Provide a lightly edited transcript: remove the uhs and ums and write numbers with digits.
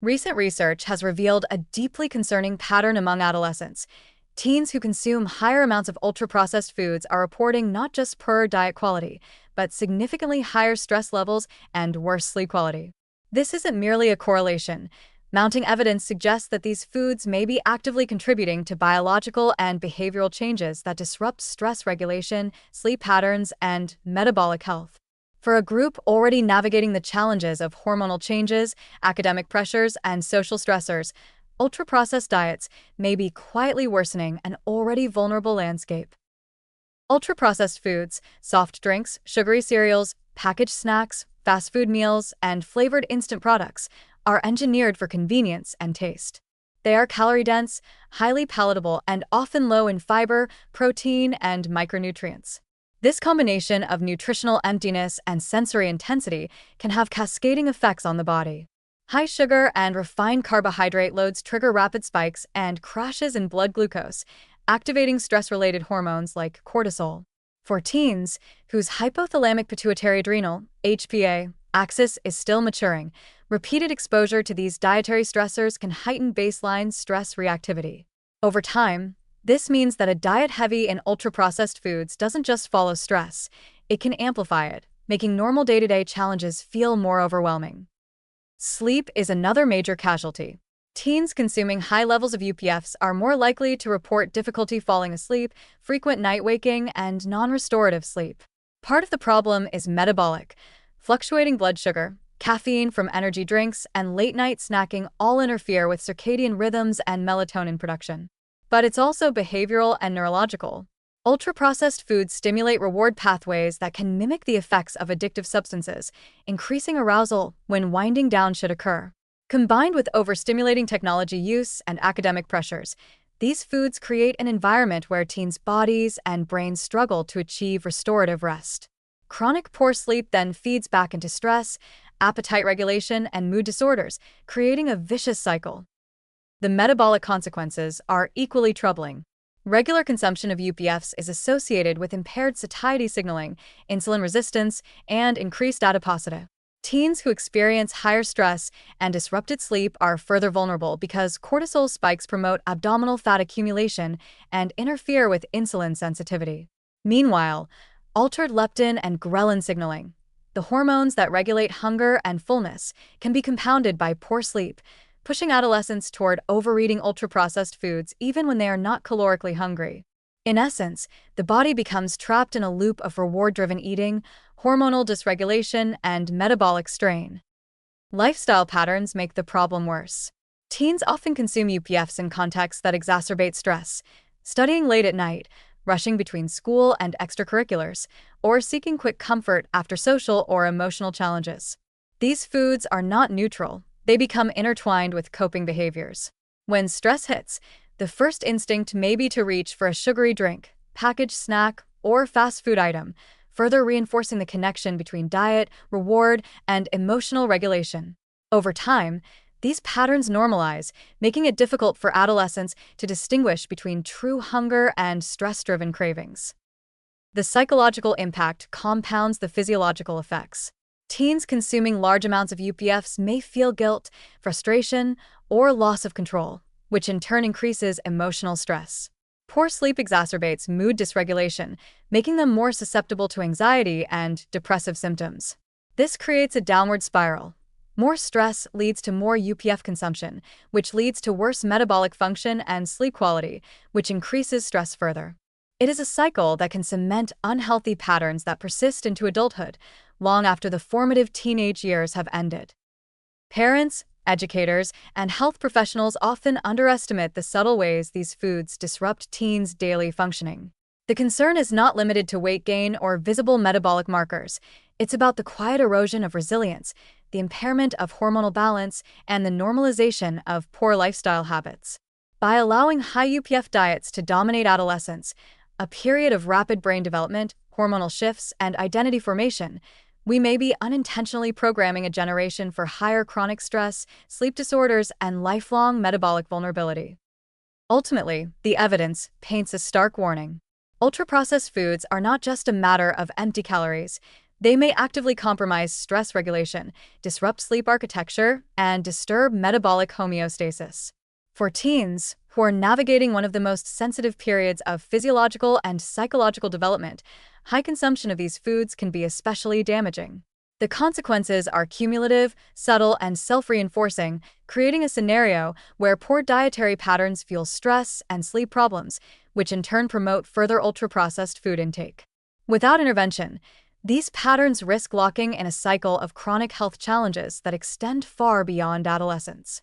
Recent research has revealed a deeply concerning pattern among adolescents. Teens who consume higher amounts of ultra-processed foods are reporting not just poorer diet quality, but significantly higher stress levels and worse sleep quality. This isn't merely a correlation. Mounting evidence suggests that these foods may be actively contributing to biological and behavioral changes that disrupt stress regulation, sleep patterns, and metabolic health. For a group already navigating the challenges of hormonal changes, academic pressures, and social stressors, ultra-processed diets may be quietly worsening an already vulnerable landscape. Ultra-processed foods, soft drinks, sugary cereals, packaged snacks, fast food meals, and flavored instant products are engineered for convenience and taste. They are calorie-dense, highly palatable, and often low in fiber, protein, and micronutrients. This combination of nutritional emptiness and sensory intensity can have cascading effects on the body. High sugar and refined carbohydrate loads trigger rapid spikes and crashes in blood glucose, activating stress-related hormones like cortisol. For teens, whose hypothalamic pituitary adrenal (HPA) axis is still maturing, repeated exposure to these dietary stressors can heighten baseline stress reactivity. Over time, this means that a diet heavy in ultra-processed foods doesn't just follow stress, it can amplify it, making normal day-to-day challenges feel more overwhelming. Sleep is another major casualty. Teens consuming high levels of UPFs are more likely to report difficulty falling asleep, frequent night waking, and non-restorative sleep. Part of the problem is metabolic. Fluctuating blood sugar, caffeine from energy drinks, and late-night snacking all interfere with circadian rhythms and melatonin production. But it's also behavioral and neurological. Ultra-processed foods stimulate reward pathways that can mimic the effects of addictive substances, increasing arousal when winding down should occur. Combined with overstimulating technology use and academic pressures, these foods create an environment where teens' bodies and brains struggle to achieve restorative rest. Chronic poor sleep then feeds back into stress, appetite regulation, and mood disorders, creating a vicious cycle. The metabolic consequences are equally troubling. Regular consumption of UPFs is associated with impaired satiety signaling, insulin resistance, and increased adiposity. Teens who experience higher stress and disrupted sleep are further vulnerable because cortisol spikes promote abdominal fat accumulation and interfere with insulin sensitivity. Meanwhile, altered leptin and ghrelin signaling, the hormones that regulate hunger and fullness, can be compounded by poor sleep, pushing adolescents toward overeating ultra-processed foods even when they are not calorically hungry. In essence, the body becomes trapped in a loop of reward-driven eating, hormonal dysregulation, and metabolic strain. Lifestyle patterns make the problem worse. Teens often consume UPFs in contexts that exacerbate stress, studying late at night, rushing between school and extracurriculars, or seeking quick comfort after social or emotional challenges. These foods are not neutral. They become intertwined with coping behaviors. When stress hits, the first instinct may be to reach for a sugary drink, packaged snack, or fast food item, further reinforcing the connection between diet, reward, and emotional regulation. Over time, these patterns normalize, making it difficult for adolescents to distinguish between true hunger and stress-driven cravings. The psychological impact compounds the physiological effects. Teens consuming large amounts of UPFs may feel guilt, frustration, or loss of control, which in turn increases emotional stress. Poor sleep exacerbates mood dysregulation, making them more susceptible to anxiety and depressive symptoms. This creates a downward spiral. More stress leads to more UPF consumption, which leads to worse metabolic function and sleep quality, which increases stress further. It is a cycle that can cement unhealthy patterns that persist into adulthood, long after the formative teenage years have ended. Parents, educators, and health professionals often underestimate the subtle ways these foods disrupt teens' daily functioning. The concern is not limited to weight gain or visible metabolic markers. It's about the quiet erosion of resilience, the impairment of hormonal balance, and the normalization of poor lifestyle habits. By allowing high UPF diets to dominate adolescence, a period of rapid brain development, hormonal shifts, and identity formation, we may be unintentionally programming a generation for higher chronic stress, sleep disorders, and lifelong metabolic vulnerability. Ultimately, the evidence paints a stark warning. Ultra-processed foods are not just a matter of empty calories. They may actively compromise stress regulation, disrupt sleep architecture, and disturb metabolic homeostasis. For teens, who are navigating one of the most sensitive periods of physiological and psychological development, high consumption of these foods can be especially damaging. The consequences are cumulative, subtle, and self-reinforcing, creating a scenario where poor dietary patterns fuel stress and sleep problems, which in turn promote further ultra-processed food intake. Without intervention, these patterns risk locking in a cycle of chronic health challenges that extend far beyond adolescence.